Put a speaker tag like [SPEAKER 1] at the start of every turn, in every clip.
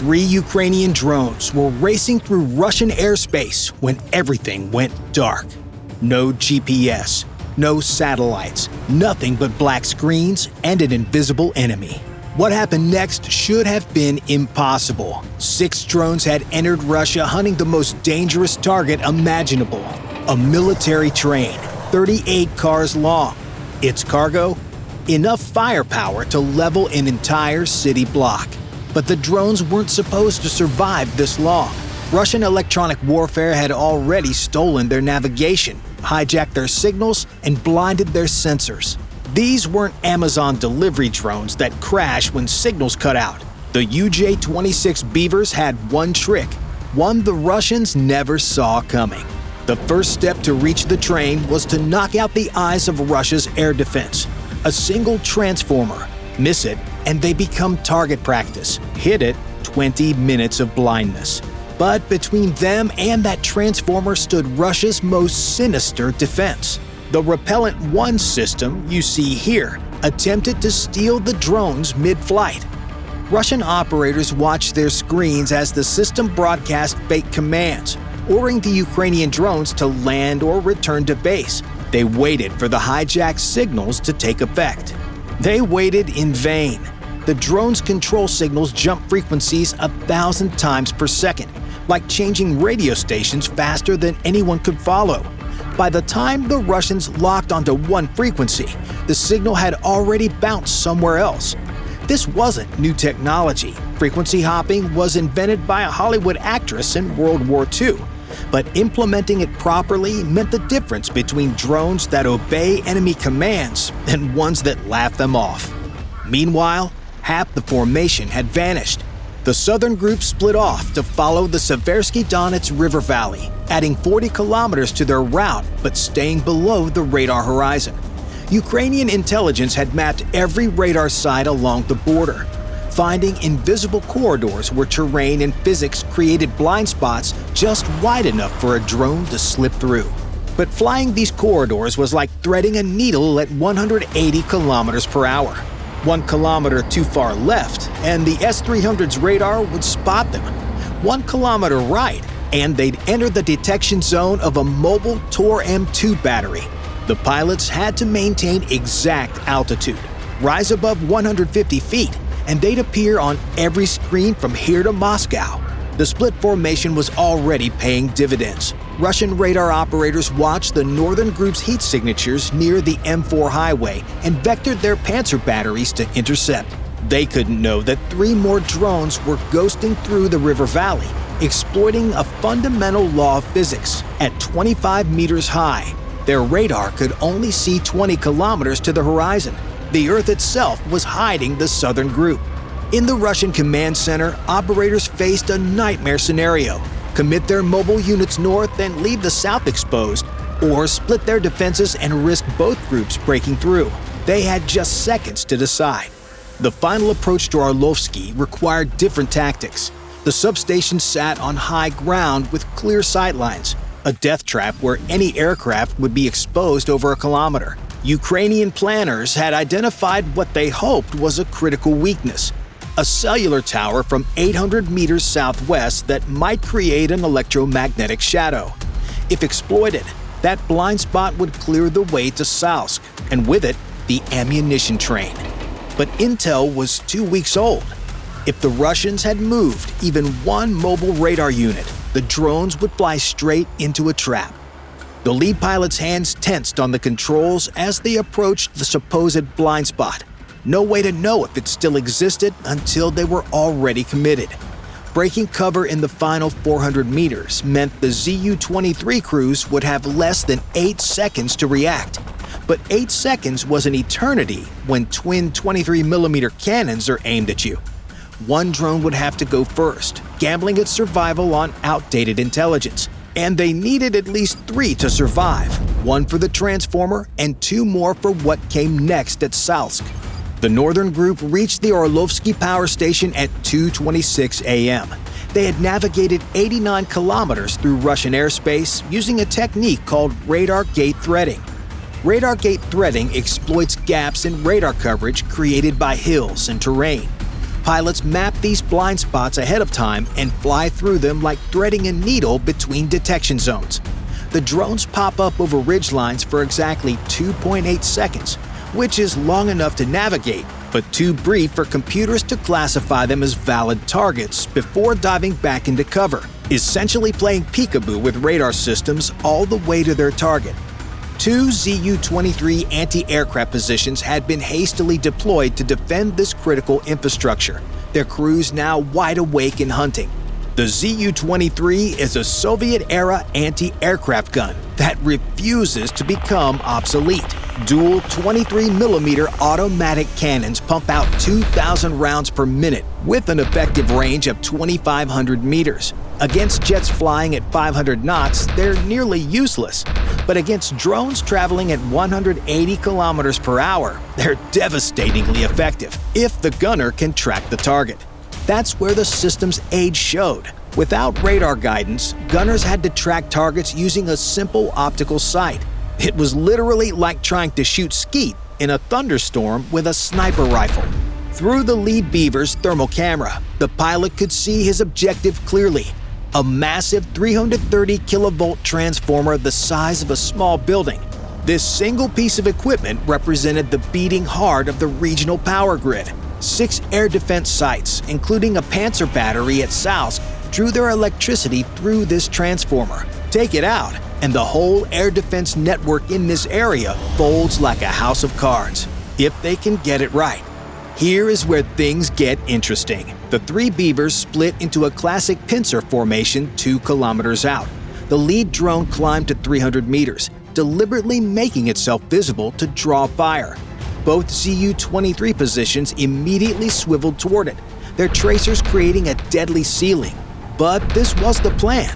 [SPEAKER 1] 3 Ukrainian drones were racing through Russian airspace when everything went dark. No GPS, no satellites, nothing but black screens and an invisible enemy. What happened next should have been impossible. 6 drones had entered Russia hunting the most dangerous target imaginable, a military train, 38 cars long. Its cargo? Enough firepower to level an entire city block. But the drones weren't supposed to survive this long. Russian electronic warfare had already stolen their navigation, hijacked their signals, and blinded their sensors. These weren't Amazon delivery drones that crash when signals cut out. The UJ-26 Beavers had one trick, one the Russians never saw coming. The first step to reach the train was to knock out the eyes of Russia's air defense. A single transformer. Miss it, and they become target practice. Hit it, 20 minutes of blindness. But between them and that transformer stood Russia's most sinister defense. The Repellent 1 system you see here attempted to steal the drones mid-flight. Russian operators watched their screens as the system broadcast fake commands, ordering the Ukrainian drones to land or return to base. They waited for the hijacked signals to take effect. They waited in vain. The drone's control signals jumped frequencies 1,000 times per second, like changing radio stations faster than anyone could follow. By the time the Russians locked onto one frequency, the signal had already bounced somewhere else. This wasn't new technology. Frequency hopping was invented by a Hollywood actress in World War II. But implementing it properly meant the difference between drones that obey enemy commands and ones that laugh them off. Meanwhile, half the formation had vanished. The southern group split off to follow the Seversky Donets River Valley, adding 40 kilometers to their route but staying below the radar horizon. Ukrainian intelligence had mapped every radar site along the border, finding invisible corridors where terrain and physics created blind spots just wide enough for a drone to slip through. But flying these corridors was like threading a needle at 180 kilometers per hour. 1 kilometer too far left, and the S-300's radar would spot them. 1 kilometer right, and they'd enter the detection zone of a mobile Tor M2 battery. The pilots had to maintain exact altitude, rise above 150 feet, and they'd appear on every screen from here to Moscow. The split formation was already paying dividends. Russian radar operators watched the northern group's heat signatures near the M4 highway and vectored their Panzer batteries to intercept. They couldn't know that 3 more drones were ghosting through the river valley, exploiting a fundamental law of physics. At 25 meters high, their radar could only see 20 kilometers to the horizon. The Earth itself was hiding the southern group. In the Russian command center, operators faced a nightmare scenario: commit their mobile units north and leave the south exposed, or split their defenses and risk both groups breaking through. They had just seconds to decide. The final approach to Orlovsky required different tactics. The substation sat on high ground with clear sightlines, a death trap where any aircraft would be exposed over a kilometer. Ukrainian planners had identified what they hoped was a critical weakness: a cellular tower from 800 meters southwest that might create an electromagnetic shadow. If exploited, that blind spot would clear the way to Salsk, and with it, the ammunition train. But intel was 2 weeks old. If the Russians had moved even one mobile radar unit, the drones would fly straight into a trap. The lead pilot's hands tensed on the controls as they approached the supposed blind spot. No way to know if it still existed until they were already committed. Breaking cover in the final 400 meters meant the ZU-23 crews would have less than 8 seconds to react. But 8 seconds was an eternity when twin 23mm cannons are aimed at you. One drone would have to go first, gambling its survival on outdated intelligence. And they needed at least 3 to survive, 1 for the transformer and 2 more for what came next at Salsk. The northern group reached the Orlovsky power station at 2:26 a.m. They had navigated 89 kilometers through Russian airspace using a technique called radar gate threading. Radar gate threading exploits gaps in radar coverage created by hills and terrain. Pilots map these blind spots ahead of time and fly through them like threading a needle between detection zones. The drones pop up over ridgelines for exactly 2.8 seconds, which is long enough to navigate, but too brief for computers to classify them as valid targets before diving back into cover, essentially playing peekaboo with radar systems all the way to their target. 2 Zu-23 anti-aircraft positions had been hastily deployed to defend this critical infrastructure, their crews now wide awake and hunting. The Zu-23 is a Soviet-era anti-aircraft gun that refuses to become obsolete. Dual 23mm automatic cannons pump out 2,000 rounds per minute with an effective range of 2,500 meters. Against jets flying at 500 knots, they're nearly useless. But against drones traveling at 180 kilometers per hour, they're devastatingly effective if the gunner can track the target. That's where the system's age showed. Without radar guidance, gunners had to track targets using a simple optical sight. It was literally like trying to shoot skeet in a thunderstorm with a sniper rifle. Through the lead Beaver's thermal camera, the pilot could see his objective clearly: a massive 330 kilovolt transformer the size of a small building. This single piece of equipment represented the beating heart of the regional power grid. 6 air defense sites, including a Panzer battery at Salsk, drew their electricity through this transformer. Take it out, and the whole air defense network in this area folds like a house of cards, if they can get it right. Here is where things get interesting. The 3 Beavers split into a classic pincer formation 2 kilometers out. The lead drone climbed to 300 meters, deliberately making itself visible to draw fire. Both Zu-23 positions immediately swiveled toward it, their tracers creating a deadly ceiling. But this was the plan.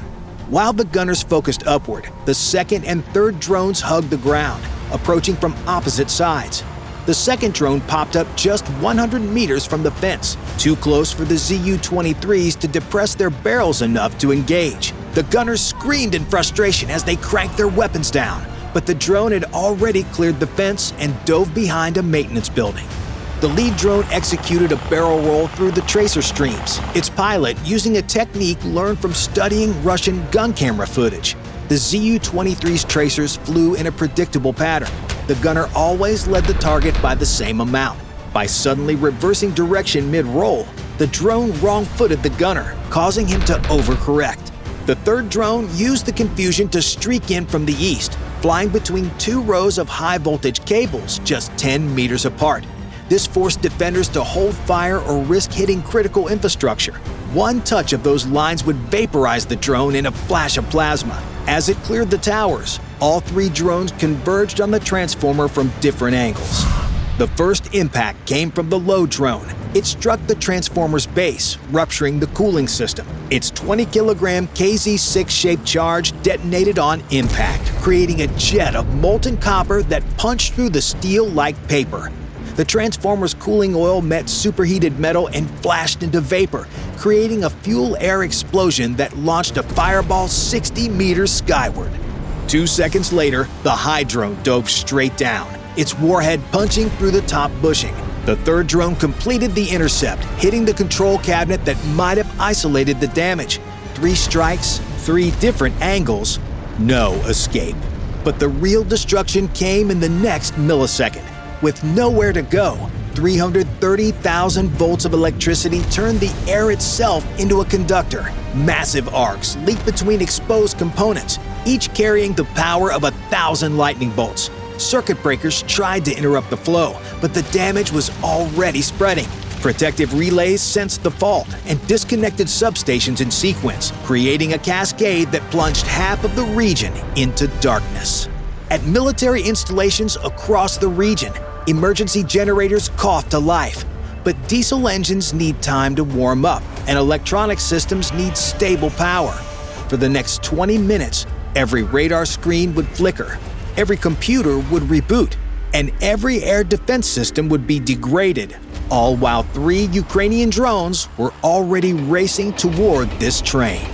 [SPEAKER 1] While the gunners focused upward, the second and third drones hugged the ground, approaching from opposite sides. The second drone popped up just 100 meters from the fence, too close for the Zu-23s to depress their barrels enough to engage. The gunners screamed in frustration as they cranked their weapons down, but the drone had already cleared the fence and dove behind a maintenance building. The lead drone executed a barrel roll through the tracer streams, its pilot using a technique learned from studying Russian gun camera footage. The Zu-23's tracers flew in a predictable pattern. The gunner always led the target by the same amount. By suddenly reversing direction mid-roll, the drone wrong-footed the gunner, causing him to overcorrect. The third drone used the confusion to streak in from the east, flying between 2 rows of high-voltage cables just 10 meters apart. This forced defenders to hold fire or risk hitting critical infrastructure. One touch of those lines would vaporize the drone in a flash of plasma. As it cleared the towers, all 3 drones converged on the transformer from different angles. The first impact came from the low drone. It struck the transformer's base, rupturing the cooling system. Its 20-kilogram KZ-6-shaped charge detonated on impact, creating a jet of molten copper that punched through the steel like paper. The transformer's cooling oil met superheated metal and flashed into vapor, creating a fuel-air explosion that launched a fireball 60 meters skyward. 2 seconds later, the high drone dove straight down, its warhead punching through the top bushing. The third drone completed the intercept, hitting the control cabinet that might have isolated the damage. 3 strikes, 3 different angles, no escape. But the real destruction came in the next millisecond. With nowhere to go, 330,000 volts of electricity turned the air itself into a conductor. Massive arcs leaked between exposed components, each carrying the power of 1,000 lightning bolts. Circuit breakers tried to interrupt the flow, but the damage was already spreading. Protective relays sensed the fault and disconnected substations in sequence, creating a cascade that plunged half of the region into darkness. At military installations across the region, emergency generators coughed to life. But diesel engines need time to warm up, and electronic systems need stable power. For the next 20 minutes, every radar screen would flicker, every computer would reboot, and every air defense system would be degraded, all while 3 Ukrainian drones were already racing toward this train.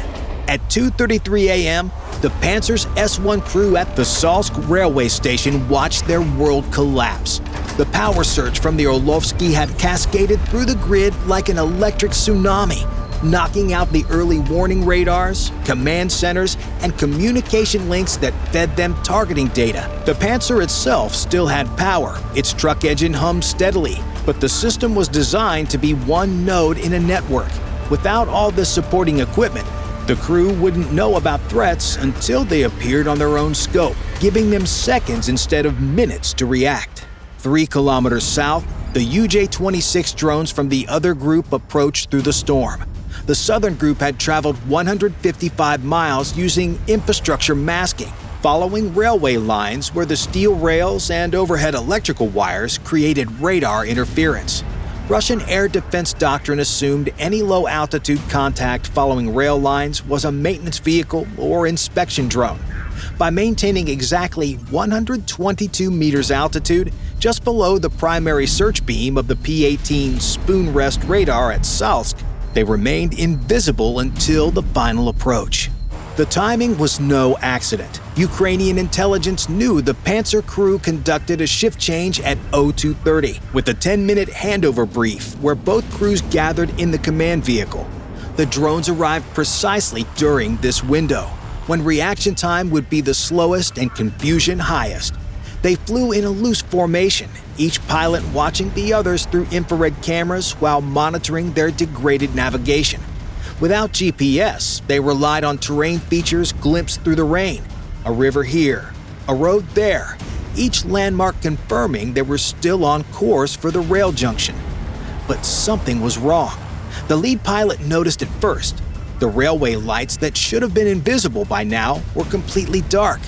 [SPEAKER 1] At 2:33 a.m., the Panzer's S-1 crew at the Salsk railway station watched their world collapse. The power surge from the Orlovsky had cascaded through the grid like an electric tsunami, knocking out the early warning radars, command centers, and communication links that fed them targeting data. The Panzer itself still had power. Its truck engine hummed steadily, but the system was designed to be one node in a network. Without all this supporting equipment, the crew wouldn't know about threats until they appeared on their own scope, giving them seconds instead of minutes to react. 3 kilometers south, the UJ-26 drones from the other group approached through the storm. The southern group had traveled 155 miles using infrastructure masking, following railway lines where the steel rails and overhead electrical wires created radar interference. Russian air defense doctrine assumed any low-altitude contact following rail lines was a maintenance vehicle or inspection drone. By maintaining exactly 122 meters altitude, just below the primary search beam of the P-18 spoon rest radar at Salsk, they remained invisible until the final approach. The timing was no accident. Ukrainian intelligence knew the Panzer crew conducted a shift change at 0230, with a 10-minute handover brief where both crews gathered in the command vehicle. The drones arrived precisely during this window, when reaction time would be the slowest and confusion highest. They flew in a loose formation, each pilot watching the others through infrared cameras while monitoring their degraded navigation. Without GPS, they relied on terrain features glimpsed through the rain. A river here, a road there, each landmark confirming they were still on course for the rail junction. But something was wrong. The lead pilot noticed it first. The railway lights that should have been invisible by now were completely dark.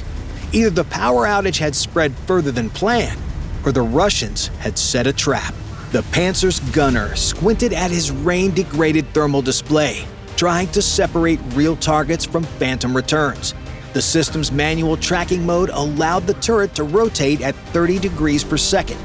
[SPEAKER 1] Either the power outage had spread further than planned, or the Russians had set a trap. The Panzer's gunner squinted at his rain-degraded thermal display, trying to separate real targets from phantom returns. The system's manual tracking mode allowed the turret to rotate at 30 degrees per second,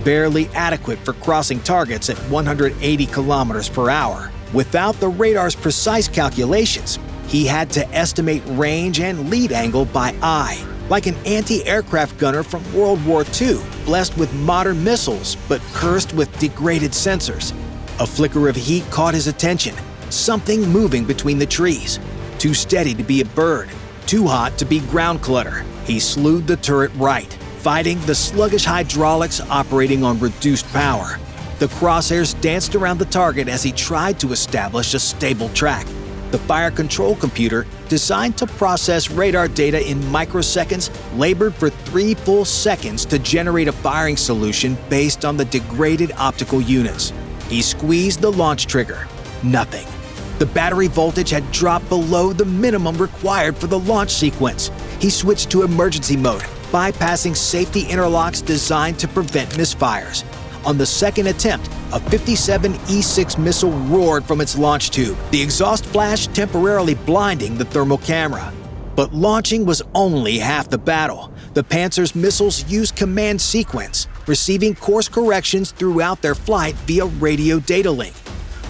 [SPEAKER 1] barely adequate for crossing targets at 180 kilometers per hour. Without the radar's precise calculations, he had to estimate range and lead angle by eye, like an anti-aircraft gunner from World War II, blessed with modern missiles but cursed with degraded sensors. A flicker of heat caught his attention, something moving between the trees. Too steady to be a bird, too hot to be ground clutter. He slewed the turret right, fighting the sluggish hydraulics operating on reduced power. The crosshairs danced around the target as he tried to establish a stable track. The fire control computer, designed to process radar data in microseconds, labored for 3 full seconds to generate a firing solution based on the degraded optical units. He squeezed the launch trigger. Nothing. The battery voltage had dropped below the minimum required for the launch sequence. He switched to emergency mode, bypassing safety interlocks designed to prevent misfires. On the second attempt, a 57 E-6 missile roared from its launch tube, the exhaust flash temporarily blinding the thermal camera. But launching was only half the battle. The Panzer's missiles used command sequence, receiving course corrections throughout their flight via radio data link.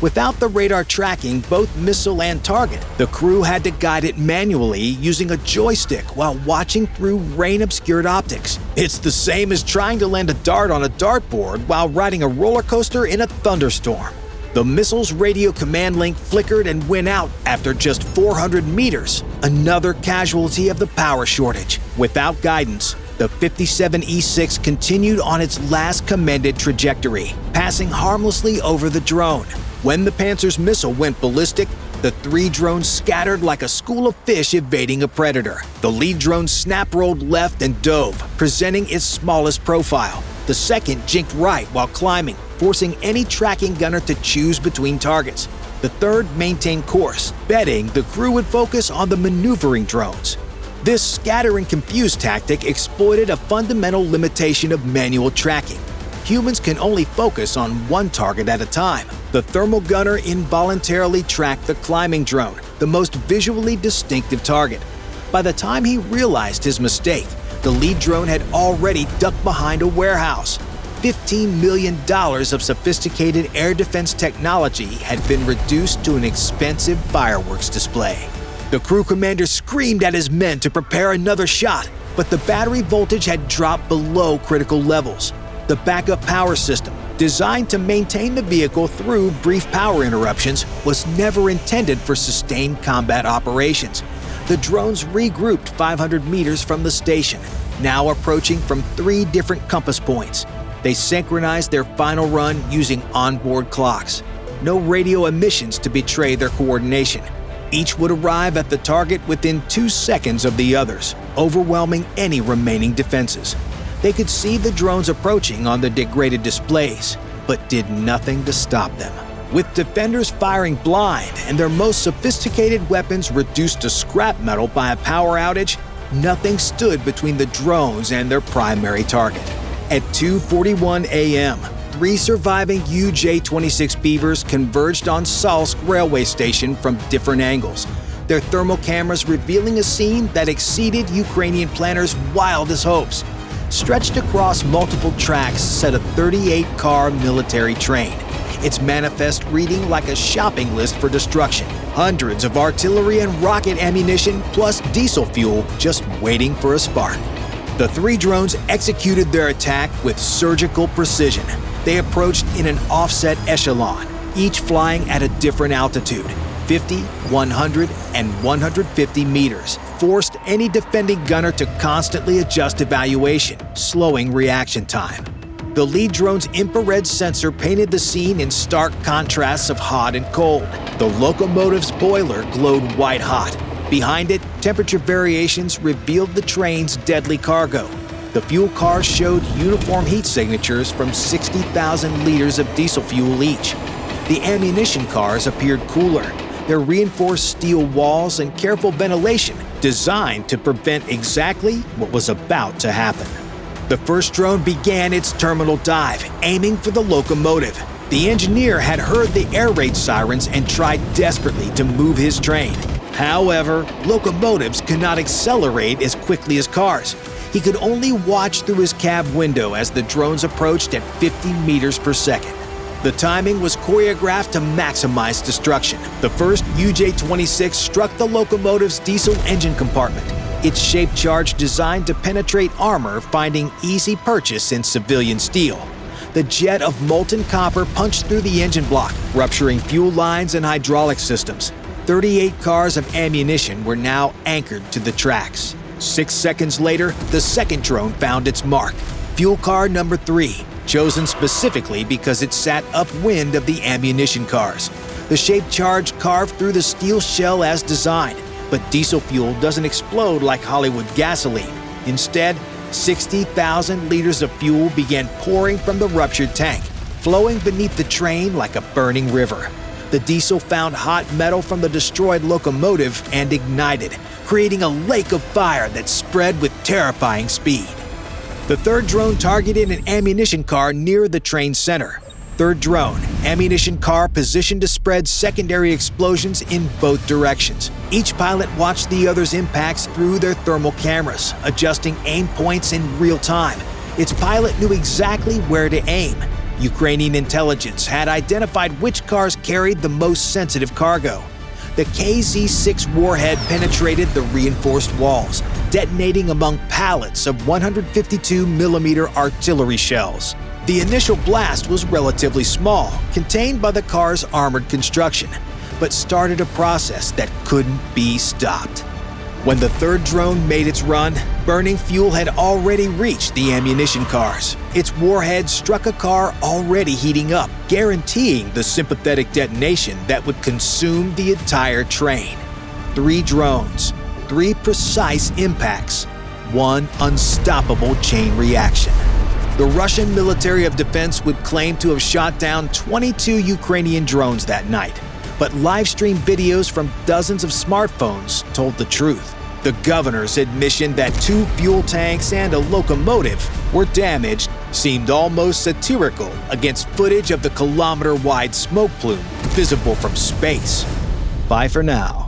[SPEAKER 1] Without the radar tracking both missile and target, the crew had to guide it manually using a joystick while watching through rain-obscured optics. It's the same as trying to land a dart on a dartboard while riding a roller coaster in a thunderstorm. The missile's radio command link flickered and went out after just 400 meters, another casualty of the power shortage. Without guidance, the 57 E-6 continued on its last commended trajectory, passing harmlessly over the drone. When the Panzer's missile went ballistic, the 3 drones scattered like a school of fish evading a predator. The lead drone snap-rolled left and dove, presenting its smallest profile. The second jinked right while climbing, forcing any tracking gunner to choose between targets. The third maintained course, betting the crew would focus on the maneuvering drones. This scatter and confuse tactic exploited a fundamental limitation of manual tracking. Humans can only focus on one target at a time. The thermal gunner involuntarily tracked the climbing drone, the most visually distinctive target. By the time he realized his mistake, the lead drone had already ducked behind a warehouse. $15 million of sophisticated air defense technology had been reduced to an expensive fireworks display. The crew commander screamed at his men to prepare another shot, but the battery voltage had dropped below critical levels. The backup power system, designed to maintain the vehicle through brief power interruptions, was never intended for sustained combat operations. The drones regrouped 500 meters from the station, now approaching from 3 different compass points. They synchronized their final run using onboard clocks. No radio emissions to betray their coordination. Each would arrive at the target within 2 seconds of the others, overwhelming any remaining defenses. They could see the drones approaching on the degraded displays, but did nothing to stop them. With defenders firing blind and their most sophisticated weapons reduced to scrap metal by a power outage, nothing stood between the drones and their primary target. At 2:41 a.m., 3 surviving UJ-26 Beavers converged on Salsk railway station from different angles, their thermal cameras revealing a scene that exceeded Ukrainian planners' wildest hopes. Stretched across multiple tracks sat a 38-car military train, its manifest reading like a shopping list for destruction. Hundreds of artillery and rocket ammunition plus diesel fuel just waiting for a spark. The 3 drones executed their attack with surgical precision. They approached in an offset echelon, each flying at a different altitude, 50, 100, and 150 meters, forced any defending gunner to constantly adjust evaluation, slowing reaction time. The lead drone's infrared sensor painted the scene in stark contrasts of hot and cold. The locomotive's boiler glowed white-hot. Behind it, temperature variations revealed the train's deadly cargo. The fuel cars showed uniform heat signatures from 60,000 liters of diesel fuel each. The ammunition cars appeared cooler, their reinforced steel walls and careful ventilation designed to prevent exactly what was about to happen. The first drone began its terminal dive, aiming for the locomotive. The engineer had heard the air raid sirens and tried desperately to move his train. However, locomotives could not accelerate as quickly as cars. He could only watch through his cab window as the drones approached at 50 meters per second. The timing was choreographed to maximize destruction. The first UJ-26 struck the locomotive's diesel engine compartment, its shape charge designed to penetrate armor, finding easy purchase in civilian steel. The jet of molten copper punched through the engine block, rupturing fuel lines and hydraulic systems. 38 cars of ammunition were now anchored to the tracks. 6 seconds later, the second drone found its mark, fuel car number 3, chosen specifically because it sat upwind of the ammunition cars. The shape charge carved through the steel shell as designed, but diesel fuel doesn't explode like Hollywood gasoline. Instead, 60,000 liters of fuel began pouring from the ruptured tank, flowing beneath the train like a burning river. The diesel found hot metal from the destroyed locomotive and ignited, creating a lake of fire that spread with terrifying speed. The third drone targeted an ammunition car near the train center. Third drone, ammunition car positioned to spread secondary explosions in both directions. Each pilot watched the other's impacts through their thermal cameras, adjusting aim points in real time. Its pilot knew exactly where to aim. Ukrainian intelligence had identified which cars carried the most sensitive cargo. The KZ-6 warhead penetrated the reinforced walls, detonating among pallets of 152mm artillery shells. The initial blast was relatively small, contained by the car's armored construction, but started a process that couldn't be stopped. When the third drone made its run, burning fuel had already reached the ammunition cars. Its warhead struck a car already heating up, guaranteeing the sympathetic detonation that would consume the entire train. 3 drones, 3 precise impacts, 1 unstoppable chain reaction. The Russian Military of Defense would claim to have shot down 22 Ukrainian drones that night, but live-stream videos from dozens of smartphones told the truth. The governor's admission that 2 fuel tanks and a locomotive were damaged seemed almost satirical against footage of the kilometer-wide smoke plume visible from space. Bye for now.